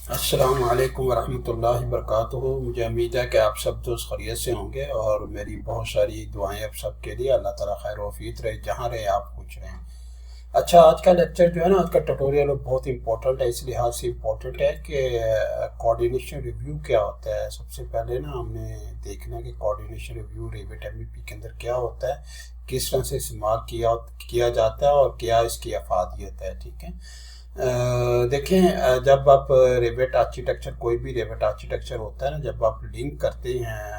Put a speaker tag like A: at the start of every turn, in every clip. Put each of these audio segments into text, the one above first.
A: अस्सलाम वालेकुम वरहमतुल्लाहि वबरकातुहू। मुझे उम्मीद है कि आप सब दोस्त खैरियत से होंगे और मेरी बहुत सारी दुआएं आप सब के लिए। अल्लाह ताला खैर वफ़ीत रहे, जहाँ रहे आप खुश रहें। अच्छा, आज का लेक्चर जो है ना, आज का ट्यूटोरियल बहुत इंपॉर्टेंट है। इस लिहाज से इम्पोर्टेंट है कि कोऑर्डिनेशन रिव्यू क्या होता है। सबसे पहले ना हमने देखना है कि कोऑर्डिनेशन रिव्यू रेविट एमवीपी के अंदर क्या होता है, किस तरह से इस्तेमाल किया जाता है और क्या इसकी अफादियत है। ठीक है। देखें, जब आप रेविट आर्किटेक्चर, कोई भी रेविट आर्किटेक्चर होता है ना, जब आप लिंक करते हैं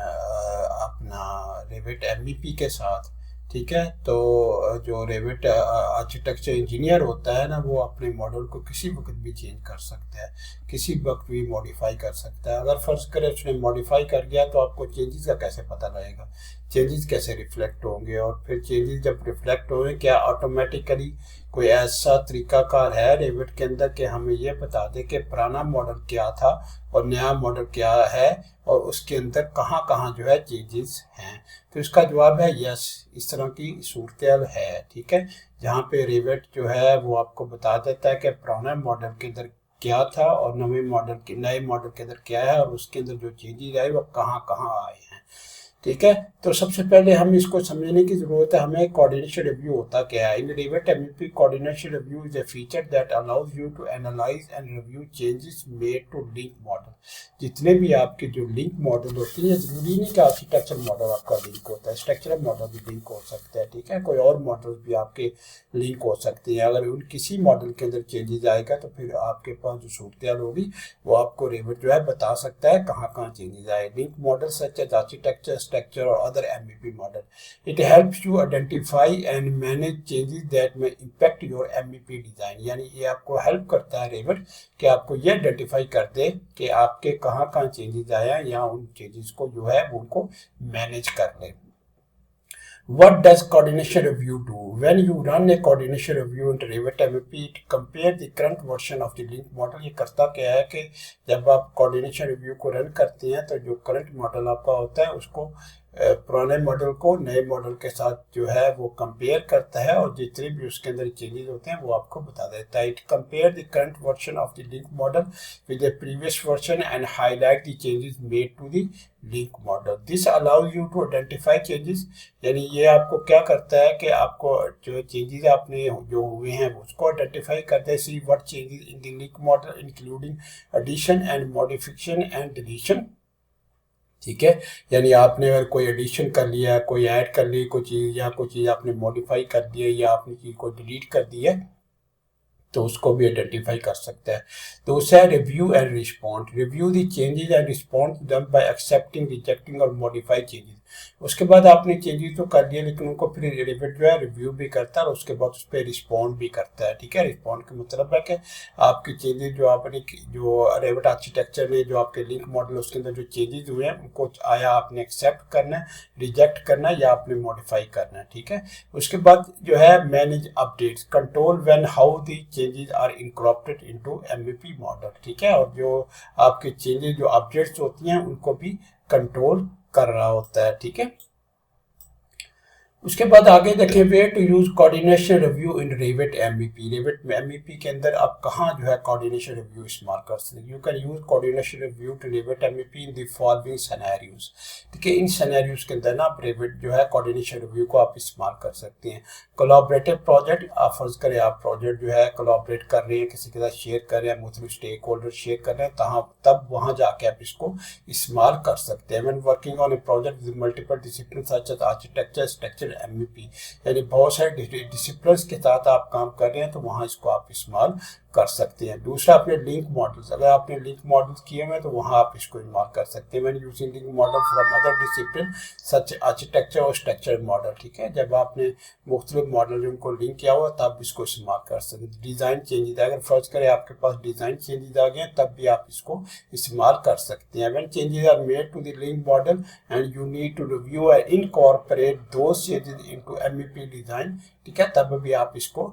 A: अपना रेविट एमवीपी के साथ, ठीक है, तो जो रेविट आर्किटेक्चर इंजीनियर होता है ना, वो अपने मॉडल को किसी वक्त भी चेंज कर सकता है, किसी वक्त भी मॉडिफाई कर सकता है। अगर फर्ज करें उसने मॉडिफाई कर दिया तो आपको चेंजेस का कैसे पता लगेगा, चेंजेस कैसे रिफ्लेक्ट होंगे, और फिर चेंजेस जब रिफ्लेक्ट होंगे क्या ऑटोमेटिकली कोई ऐसा तरीकाकार है रेविट के अंदर कि हमें ये बता दे कि पुराना मॉडल क्या था और नया मॉडल क्या है और उसके अंदर कहाँ कहाँ जो है चेंजेस हैं। तो इसका जवाब है यस, इस तरह की सूरत है। ठीक है, जहाँ पे रेविट जो है वो आपको बता देता है कि पुराना मॉडल के अंदर क्या था और नए मॉडल के अंदर क्या है और उसके अंदर जो चेंजेस आए वो कहाँ कहाँ आए हैं। ठीक है, तो सबसे पहले हम इसको समझने की जरूरत है, हमें कोऑर्डिनेशन रिव्यू होता क्या है। In Revit MVP coordination review is a feature that allows you to analyse and review changes made to link model. जितने भी आपके जो लिंक मॉडल होते हैं, जरूरी नहीं कि आर्किटेक्चर मॉडल आपका लिंक होता है, स्ट्रक्चरल मॉडल भी लिंक हो सकता है। ठीक है, कोई और मॉडल भी आपके लिंक हो सकते हैं। अगर उन किसी मॉडल के अंदर चेंजेस आएगा तो फिर आपके पास जो सूरत होगी वो आपको रेविट जो है बता सकता है कहाँ कहाँ चेंजेस आए। Link model such as architecture, structure और other MVP model, it helps you identify and manage changes that may impact your MVP design. यानी ये आपको हेल्प करता है रेविट कि आपको ये आइडेंटिफाई कर दे कि आपके कहाँ कहाँ चेंजेस आया या उन चेंजेस को जो है वो उनको मैनेज कर ले। What does coordination review do? When you run a coordination review in Revit MVP, it compare the current version of the link model। ये करता क्या है कि जब आप coordination review को रन करते हैं तो जो current model आपका होता है उसको पुराने मॉडल को नए मॉडल के साथ जो है वो कंपेयर करता है और जितने भी उसके अंदर चेंजेस होते हैं वो आपको बता देता है। It compare the current version of the link model with the previous version and highlight the changes made to the link model. This allows you to identify changes. यानी ये आपको क्या करता है कि आपको जो चेंजेस आपने जो हुए हैं उसको आइडेंटिफाई करते हैं। See what changes in the link model including addition and modification and deletion. ठीक है, यानी आपने अगर कोई एडिशन कर लिया, कोई ऐड कर ली कोई चीज़, या कोई चीज़ आपने मॉडिफाई कर दी है या आपने चीज़ को डिलीट कर दी है तो उसको भी आइडेंटिफाई कर सकता है। तो उससे है review and respond. Review the changes and respond done by accepting, rejecting और मॉडिफाई चेंजेस। उसके बाद आपने चेंजेस तो कर दिए लेकिन उनको फिर रेविट जो है रिव्यू भी करता है और उसके बाद उस पर रिस्पॉन्ड भी करता है। ठीक है, रिस्पॉन्ड का मतलब है कि आपके चेंजेस जो आपने जो रेविट आर्किटेक्चर ने जो आपके लिंक मॉडल उसके अंदर जो चेंजेस हुए हैं उनको आया आपने एक्सेप्ट करना है, रिजेक्ट करना है या आपने मॉडिफाई करना है। ठीक है, उसके बाद जो है manage updates, control when how the changes are incorporated into MVP model. ठीक है, और जो आपके चेंजेस जो अपडेट्स होती हैं उनको भी कंट्रोल कर रहा होता है। ठीक है, उसके बाद आगे देखें way to use coordination review in Revit MVP. Revit MVP के अंदर आप कहाँ जो है कोऑर्डिनेशन रिव्यू इस्तेमाल कर सकते हैं। You can use coordination review to Revit MVP in the following scenarios. ठीक है, इन सिनेरियोज के अंदर ना आप रेविट जो है कोऑर्डिनेशन रिव्यू को आप इस्तेमाल कर सकते हैं। कोलैबोरेटिव प्रोजेक्ट, आप फर्ज करें आप प्रोजेक्ट जो है कोलैबोरेट कर रहे हैं, किसी के साथ शेयर कर रहे हैं, मुख्तलिफ स्टेक होल्डर शेयर कर रहे हैं, तब वहाँ जाके आप इसको इस्तेमाल कर सकते हैं। When working on a project with multiple discipline such as architecture, structure, MVP, यानी बहुत सारे डिसिप्लिन के साथ आप काम कर रहे हैं तो वहाँ इसको आप इस्तेमाल कर सकते हैं। दूसरा अपने लिंक मॉडल्स, अगर आपने लिंक मॉडल्स किए हुए हैं तो वहाँ आप इसको इस्तेमाल कर सकते हैं। When using link model from other discipline such architecture और स्ट्रक्चर मॉडल। ठीक है, जब आपने मुख्तलिफ मॉडल उनको लिंक किया हुआ तब इसको इस्तेमाल कर सकते हैं। डिज़ाइन चेंजेस, अगर फर्ज करें आपके पास डिज़ाइन चेंजेस आ गए तब भी आप इसको इस्तेमाल कर सकते हैं। When changes are made to the link model and you need to review and incorporate those changes into MVP design, ठीक है, तब भी आप इसको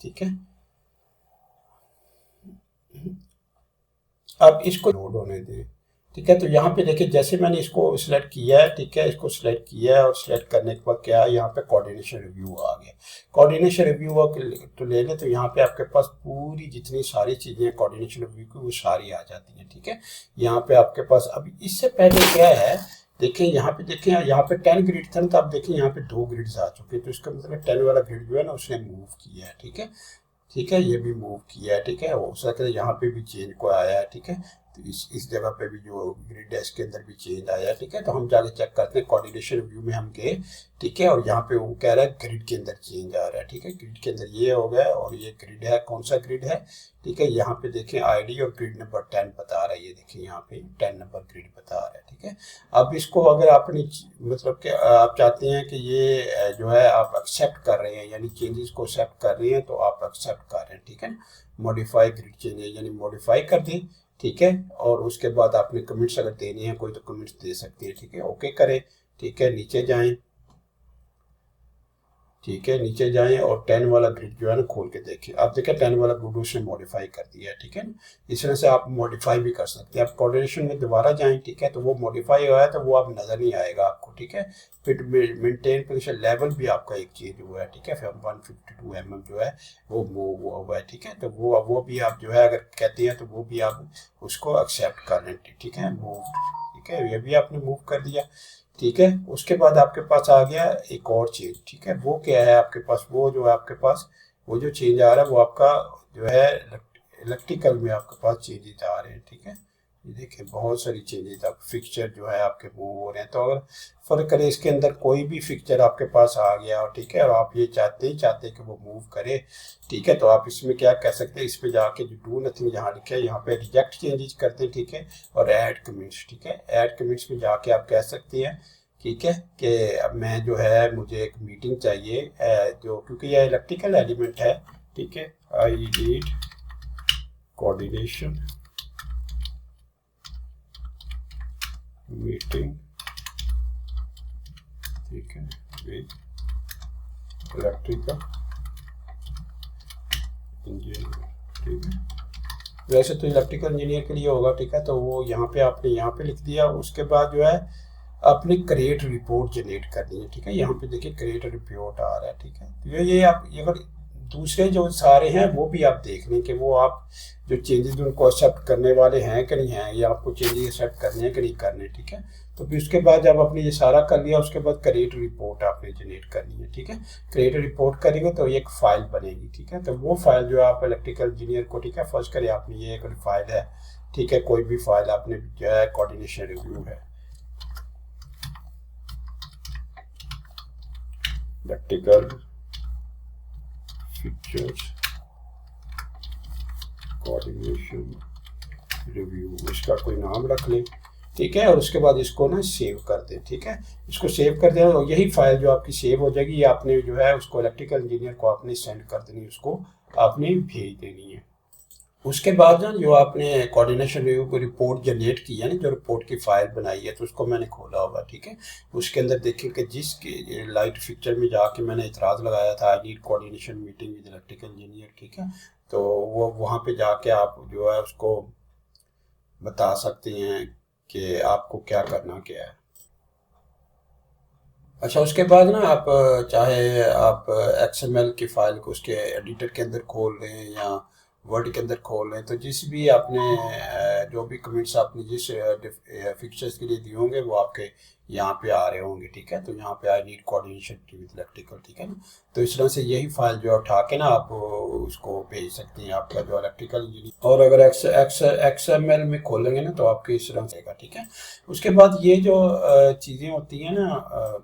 A: ठीक है। अब इसको लोड होने दें, ठीक है। तो यहाँ पे देखिए जैसे मैंने इसको सिलेक्ट किया है, ठीक है, इसको सिलेक्ट किया है और सिलेक्ट करने के बाद क्या है, यहाँ पे कोऑर्डिनेशन रिव्यू आ गया। कोऑर्डिनेशन रिव्यू तो ले लें तो यहाँ पे आपके पास पूरी जितनी सारी चीज़ें कोऑर्डिनेशन रिव्यू की वो सारी आ जाती हैं, ठीक है। यहाँ पे आपके पास अभी इससे पहले क्या है, देखें यहाँ पे, देखें यहाँ पे 10 ग्रिड था, तो आप देखें यहाँ पे 2 ग्रिड्स आ चुके हैं। तो इसका मतलब 10 वाला ग्रिड जो है ना उसने मूव किया है, ठीक है, ठीक है, ये भी मूव किया है, ठीक है। हो सकता है यहाँ पे भी चेंज को आया है, ठीक है। तो इस जगह पे भी जो ग्रिड है इसके अंदर भी चेंज आया है, ठीक है। तो हम जाके चेक करते हैं, कोऑर्डिनेशन व्यू में हम गए, ठीक है, और यहाँ पे वो कह रहा है ग्रिड के अंदर चेंज आ रहा है, ठीक है। ग्रिड के अंदर ये हो गया और ये ग्रिड है, कौन सा ग्रिड है, ठीक है। यहाँ पे देखें आईडी और ग्रिड नंबर 10 बता रहा है, ये देखिए यहाँ पे 10 नंबर ग्रिड बता रहा है, ठीक है। अब इसको अगर आपने मतलब कि आप चाहते हैं कि ये जो है आप एक्सेप्ट कर रहे हैं, यानी चेंजेस को एक्सेप्ट कर रहे हैं, तो आप एक्सेप्ट कर रहे हैं, ठीक है। मॉडिफाई ग्रिड चेंजेस यानी मॉडिफाई कर दें, ठीक है। और उसके बाद आपने कमेंट्स अगर देने हैं कोई तो कमेंट्स दे सकते हैं, ठीक है। ओके करें, ठीक है, नीचे जाएं, ठीक है, नीचे जाएं और 10 वाला ग्रिड जो है ना खोल के देखें। आप देखें 10 वाला ग्रिड उसने मॉडिफाई कर दिया है, ठीक है। इस तरह से आप मॉडिफाई भी कर सकते हैं। आप कोऑर्डिनेशन में दोबारा जाएं, ठीक है, तो वो मॉडिफाई हुआ है तो वो अब नज़र नहीं आएगा आपको, ठीक है। फिर मेंटेन पोजीशन लेवल भी आपका एक चेंज हुआ है, ठीक है। फिर 152 mm जो है वो मूव हुआ है, ठीक है। तो वो भी आप जो है अगर कहते हैं तो वो भी आप उसको एक्सेप्ट कर लें, ठीक है, मूव, ठीक है, ये भी आपने मूव कर दिया, ठीक है। उसके बाद आपके पास आ गया एक और चेंज, ठीक है। वो क्या है आपके पास, वो जो है आपके पास वो जो चेंज आ रहा है वो आपका जो है इलेक्ट्रिकल में आपके पास चेंजेस आ रहे हैं, ठीक है। ये देखिए बहुत सारी चेंजेस, आप फिक्सचर जो है आपके मूव हो रहे हैं। तो अगर फर्क करें इसके अंदर कोई भी फिक्सचर आपके पास आ गया और ठीक है, और आप ये चाहते हैं कि वो मूव करे, ठीक है, तो आप इसमें क्या कर सकते हैं, इस पे जाके जो डू नथिंग यहाँ लिखा है यहाँ पे रिजेक्ट चेंजेस करते हैं, ठीक है, और ऐड कमेंट्स, ठीक है। ऐड कमेंट्स में जाके आप कह सकते हैं, ठीक है, कि अब मैं जो है मुझे एक मीटिंग चाहिए जो, क्योंकि यह इलेक्ट्रिकल एलिमेंट है, ठीक है, आई नीड कोऑर्डिनेशन मीटिंग, ठीक है, विद इलेक्ट्रिकल इंजीनियर, ठीक है। वैसे तो इलेक्ट्रिकल इंजीनियर के लिए होगा, ठीक है, तो वो यहाँ पे आपने यहाँ पे लिख दिया। उसके बाद जो है आपने क्रिएट रिपोर्ट जनरेट करनी है, ठीक है। यहाँ पे देखिए क्रिएट रिपोर्ट आ रहा है, ठीक है। तो ये आप अगर दूसरे जो सारे हैं वो भी आप देख लें कि वो आप जो चेंजेस उनको एक्सेप्ट करने वाले हैं कि नहीं हैं, या आपको चेंजेस एक्सेप्ट करने हैं कि नहीं करने, ठीक है। तो फिर उसके बाद जब आपने ये सारा कर लिया उसके बाद क्रिएट रिपोर्ट आपने जनरेट करनी है, ठीक है। क्रिएट रिपोर्ट करेंगे तो एक फाइल बनेगी, ठीक है। तो वो फाइल जो आप इलेक्ट्रिकल इंजीनियर को, ठीक है, फर्स्ट करें आपने ये एक फाइल है, ठीक है, कोई भी फाइल आपने जो है कोऑर्डिनेशन रिव्यू है, इलेक्ट्रिकल फीचर्स कोऑर्डिनेशन रिव्यू, इसका कोई नाम रख लें, ठीक है। और उसके बाद इसको ना सेव कर दें, ठीक है, इसको सेव कर दें और यही फाइल जो आपकी सेव हो जाएगी, ये आपने जो है उसको इलेक्ट्रिकल इंजीनियर को आपने सेंड कर देनी, उसको आपने भेज देनी है। उसके बाद ना जो आपने कोऑर्डिनेशन रिव्यू को रिपोर्ट जनरेट की है ना, जो रिपोर्ट की फाइल बनाई है, तो उसको मैंने खोला होगा, ठीक है। उसके अंदर देखें कि जिसके लाइट फिक्चर में जाके मैंने इतराज़ लगाया था, I need coordination meeting with electrical engineer, ठीक है, तो वो वहाँ पे जाके आप जो है उसको बता सकते हैं कि आपको क्या करना क्या है। अच्छा, उसके बाद ना आप चाहे आप XML की फाइल को उसके एडिटर के अंदर खोल लें या वर्ड के अंदर खोल लें, तो जिस भी आपने जो भी कमेंट्स आपने जिस फिक्चर्स के लिए दिए होंगे वो आपके यहाँ पे आ रहे होंगे, ठीक है। तो यहाँ पे I need coordination with electrical, ठीक है ना। तो इस तरह से यही फाइल जो उठा के ना आप उसको भेज सकते हैं आपका जो इलेक्ट्रिकल इंजीनियर, और अगर XML में खोलेंगे ना तो आपके इस तरह से, ठीक है। उसके बाद ये जो चीज़ें होती हैं ना,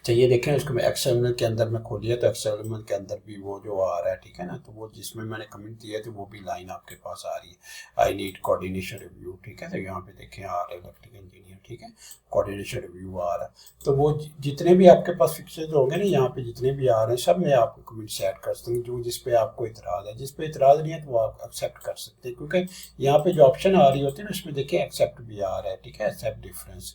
A: चाहिए देखें उसको मैं XML के अंदर में खोलिए तो XML के अंदर भी वो जो आ रहा है, ठीक है ना, तो वो जिसमें मैंने कमेंट दिया तो वो भी लाइन आपके पास आ रही है, आई नीड कोऑर्डिनेशन रिव्यू, ठीक है। तो यहाँ पे देखें आ रहा है इलेक्ट्रिकल इंजीनियर, ठीक है, कोऑर्डिनेशन रिव्यू आ रहा है। तो वो जितने भी आपके पास फिक्चर्स होंगे ना यहाँ पे जितने भी आ रहे हैं सब में आपको कमेंट सेट कर सकते हैं, जो जिस पे आपको इतराज़ है, जिस पे इतराज़ नहीं है तो वो आप एक्सेप्ट कर सकते हैं, क्योंकि यहाँ पे जो ऑप्शन आ रही होती है ना उसमें देखिए एक्सेप्ट भी आ रहा है, ठीक है, एक्सेप्ट डिफरेंस,